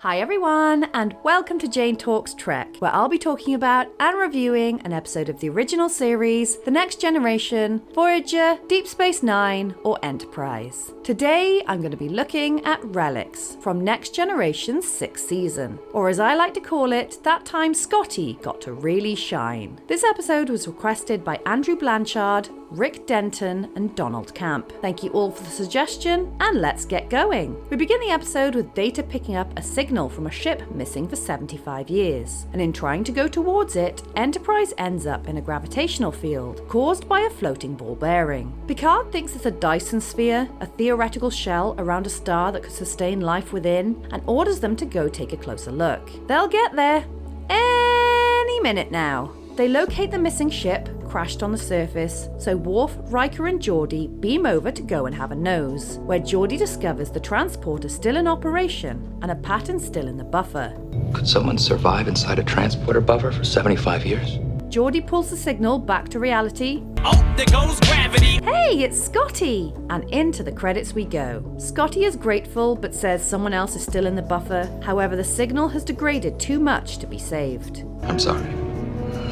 Hi everyone, and welcome to Jane Talks Trek, where I'll be talking about and reviewing an episode of the original series, The Next Generation, Voyager, Deep Space Nine, or Enterprise. Today, I'm going to be looking at Relics from Next Generation's 6th season, or as I like to call it, that time Scotty got to really shine. This episode was requested by Andrew Blanchard, Rick Denton, and Donald Camp. Thank you all for the suggestion, and let's get going. We begin the episode with Data picking up a signal from a ship missing for 75 years, and in trying to go towards it, Enterprise ends up in a gravitational field caused by a floating ball bearing. Picard thinks it's a Dyson sphere, a theoretical shell around a star that could sustain life within, and orders them to go take a closer look. They'll get there any minute now. They locate the missing ship, crashed on the surface, so Worf, Riker and Geordi beam over to go and have a nose, where Geordi discovers the transporter still in operation and a pattern still in the buffer. Could someone survive inside a transporter buffer for 75 years? Geordi pulls the signal back to reality. Oh, there goes gravity! Hey, it's Scotty! And into the credits we go. Scotty is grateful, but says someone else is still in the buffer. However, the signal has degraded too much to be saved. I'm sorry.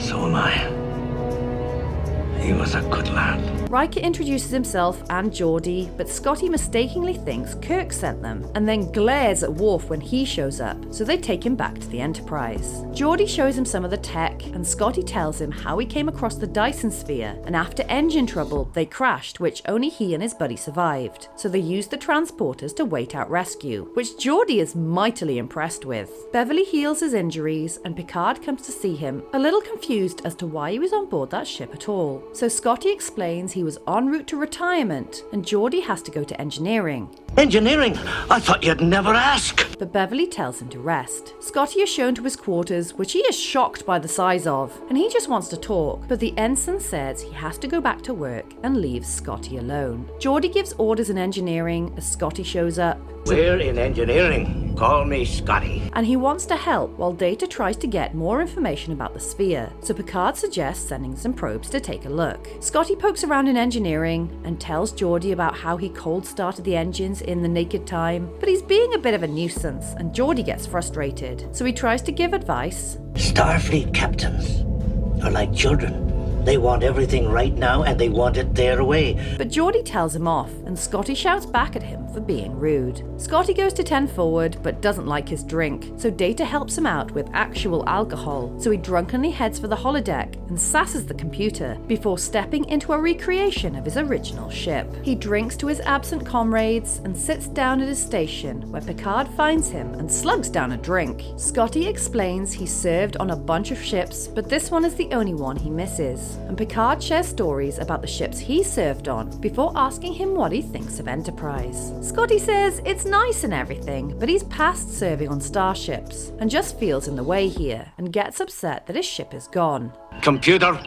So am I. He was a good lad. Riker introduces himself and Geordi, but Scotty mistakenly thinks Kirk sent them, and then glares at Worf when he shows up, so they take him back to the Enterprise. Geordi shows him some of the tech, and Scotty tells him how he came across the Dyson sphere, and after engine trouble, they crashed, which only he and his buddy survived. So they used the transporters to wait out rescue, which Geordi is mightily impressed with. Beverly heals his injuries, and Picard comes to see him, a little confused as to why he was on board that ship at all. So Scotty explains he was en route to retirement, and Geordi has to go to engineering. Engineering? I thought you'd never ask. But Beverly tells him to rest. Scotty is shown to his quarters, which he is shocked by the size of, and he just wants to talk, but the ensign says he has to go back to work and leaves Scotty alone. Geordi gives orders in engineering as Scotty shows up. We're in engineering. Call me Scotty. And he wants to help while Data tries to get more information about the sphere, so Picard suggests sending some probes to take a look. Scotty pokes around in engineering and tells Geordi about how he cold started the engines in the naked time, but he's being a bit of a nuisance and Geordi gets frustrated, so he tries to give advice. Starfleet captains are like children. They want everything right now and they want it their way. But Geordi tells him off, and Scotty shouts back at him for being rude. Scotty goes to 10 forward, but doesn't like his drink, so Data helps him out with actual alcohol, so he drunkenly heads for the holodeck and sasses the computer before stepping into a recreation of his original ship. He drinks to his absent comrades and sits down at his station, where Picard finds him and slugs down a drink. Scotty explains he served on a bunch of ships, but this one is the only one he misses. And Picard shares stories about the ships he served on before asking him what he thinks of Enterprise. Scotty says it's nice and everything, but he's past serving on starships and just feels in the way here and gets upset that his ship is gone. Computer,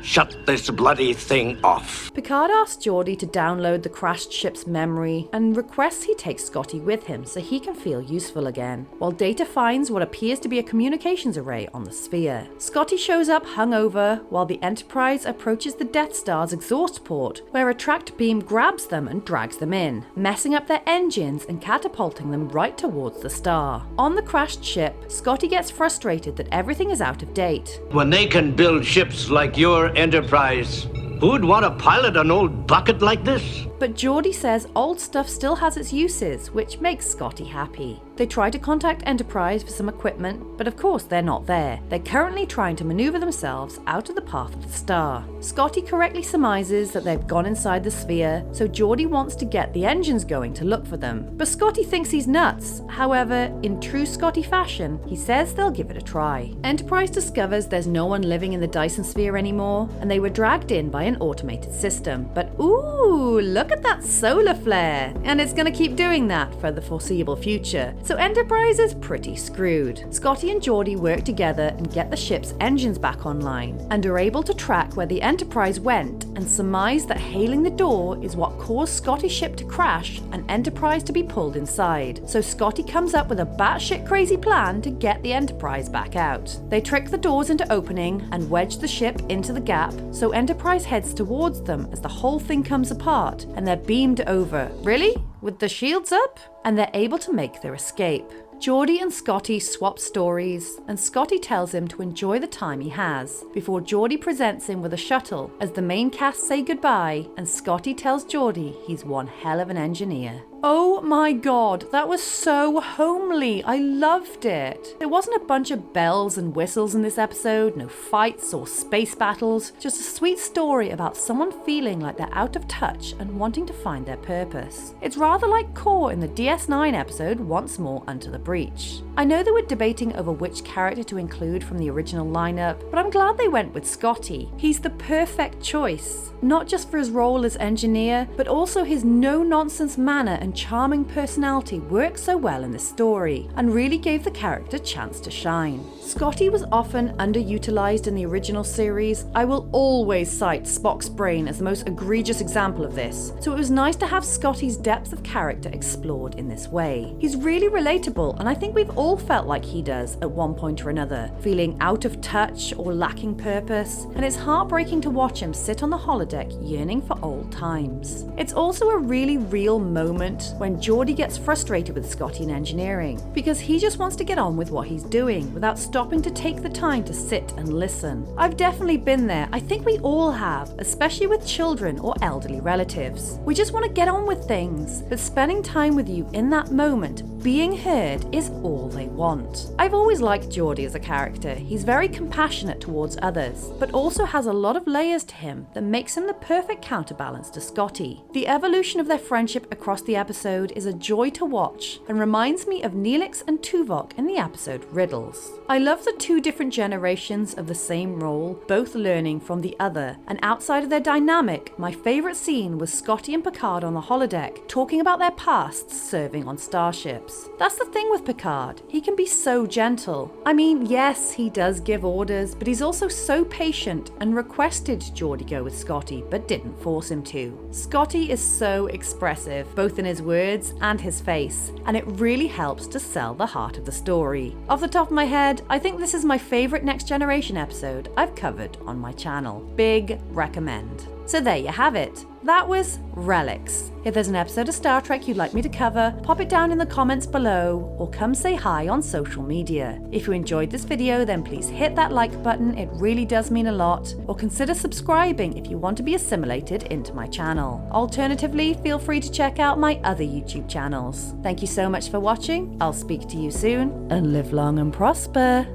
shut this bloody thing off. Picard asks Geordi to download the crashed ship's memory and requests he takes Scotty with him so he can feel useful again, while Data finds what appears to be a communications array on the sphere. Scotty shows up hungover while the Enterprise approaches the Death Star's exhaust port, where a tracked beam grabs them and drags them in, messing up their engines and catapulting them right towards the star. On the crashed ship, Scotty gets frustrated that everything is out of date. When they can build ships like your Enterprise, who'd want to pilot an old bucket like this? But Geordi says old stuff still has its uses, which makes Scotty happy. They try to contact Enterprise for some equipment, but of course they're not there. They're currently trying to maneuver themselves out of the path of the star. Scotty correctly surmises that they've gone inside the sphere, so Geordi wants to get the engines going to look for them. But Scotty thinks he's nuts. However, in true Scotty fashion, he says they'll give it a try. Enterprise discovers there's no one living in the Dyson sphere anymore, and they were dragged in by an automated system. But ooh, look at that solar flare! And it's gonna keep doing that for the foreseeable future. So Enterprise is pretty screwed. Scotty and Geordi work together and get the ship's engines back online, and are able to track where the Enterprise went and surmise that hailing the door is what caused Scotty's ship to crash and Enterprise to be pulled inside. So Scotty comes up with a batshit crazy plan to get the Enterprise back out. They trick the doors into opening and wedge the ship into the gap, so Enterprise heads towards them as the whole thing comes apart and they're beamed over. Really? With the shields up? And they're able to make their escape. Geordi and Scotty swap stories, and Scotty tells him to enjoy the time he has, before Geordi presents him with a shuttle as the main cast say goodbye, and Scotty tells Geordi he's one hell of an engineer. Oh my god, that was so homely. I loved it. There wasn't a bunch of bells and whistles in this episode, no fights or space battles, just a sweet story about someone feeling like they're out of touch and wanting to find their purpose. It's rather like Core in the DS9 episode Once More Unto the Breach. I know they were debating over which character to include from the original lineup, but I'm glad they went with Scotty. He's the perfect choice, not just for his role as engineer, but also his no-nonsense manner and charming personality worked so well in this story and really gave the character a chance to shine. Scotty was often underutilized in the original series. I will always cite Spock's brain as the most egregious example of this, so it was nice to have Scotty's depth of character explored in this way. He's really relatable, and I think we've all felt like he does at one point or another, feeling out of touch or lacking purpose, and it's heartbreaking to watch him sit on the holodeck yearning for old times. It's also a really real moment when Geordi gets frustrated with Scotty in engineering, because he just wants to get on with what he's doing without stopping to take the time to sit and listen. I've definitely been there. I think we all have, especially with children or elderly relatives. We just want to get on with things, but spending time with you in that moment, being heard, is all they want. I've always liked Geordi as a character. He's very compassionate towards others, but also has a lot of layers to him that makes him the perfect counterbalance to Scotty. The evolution of their friendship across the episode is a joy to watch and reminds me of Neelix and Tuvok in the episode Riddles. I love the two different generations of the same role, both learning from the other, and outside of their dynamic, my favourite scene was Scotty and Picard on the holodeck talking about their pasts serving on starships. That's the thing with Picard, he can be so gentle. I mean, yes, he does give orders, but he's also so patient and requested Geordi go with Scotty, but didn't force him to. Scotty is so expressive, both in his words and his face, and it really helps to sell the heart of the story. Off the top of my head, I think this is my favourite Next Generation episode I've covered on my channel. Big recommend. So there you have it. That was Relics. If there's an episode of Star Trek you'd like me to cover, pop it down in the comments below or come say hi on social media. If you enjoyed this video, then please hit that like button, it really does mean a lot, or consider subscribing if you want to be assimilated into my channel. Alternatively, feel free to check out my other YouTube channels. Thank you so much for watching, I'll speak to you soon, and live long and prosper.